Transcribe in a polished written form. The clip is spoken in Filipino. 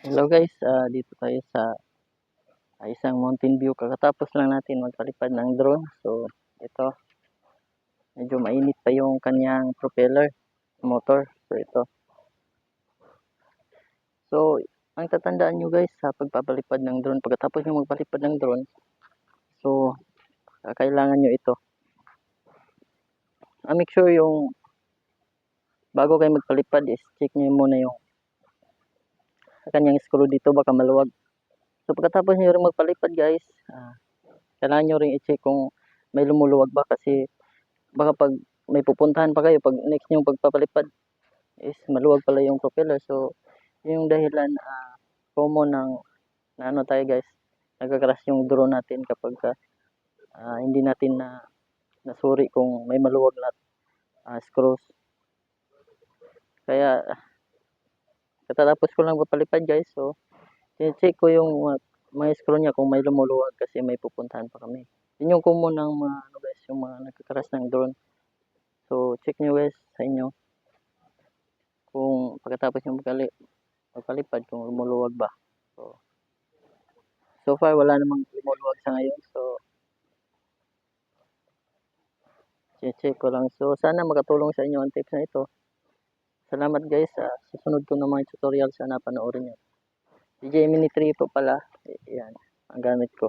Hello guys, dito tayo sa isang mountain view. Kakatapos lang natin magpalipad ng drone. So, ito, medyo mainit pa yung kanyang propeller, motor. So, ito. So, ang tatandaan nyo guys sa pagpapalipad ng drone, pagkatapos nyo magpalipad ng drone, so, kailangan nyo ito. Make sure yung bago kayo magpalipad is check nyo muna yung kanyang screw dito, baka maluwag. So, pagkatapos nyo rin magpalipad guys, kailangan nyo rin i-check kung may lumuluwag ba kasi baka pag may pupuntahan pa kayo, pag next nyo pagpapalipad is maluwag pala yung propeller. So, yung dahilan common ng na ano tayo guys, nagka-crash yung drone natin kapag hindi natin nasuri kung may maluwag na screws. Kaya, katapos ko lang papalipad guys, so, check ko yung mga screw niya kung may lumuluwag kasi may pupuntahan pa kami. Yun yung common ng mga ano guys, yung mga nagka-crash ng drone. So, check nyo guys sa inyo kung pagkatapos nyo magpalipad kung lumuluwag ba. So far wala namang lumuluwag sa ngayon. So, check ko lang. So, sana makatulong sa inyo ang tips na ito. Salamat guys. Susunod ko na mga tutorial, sana panoorin nyo. DJI Mini 3 po pala. Yan, ang gamit ko.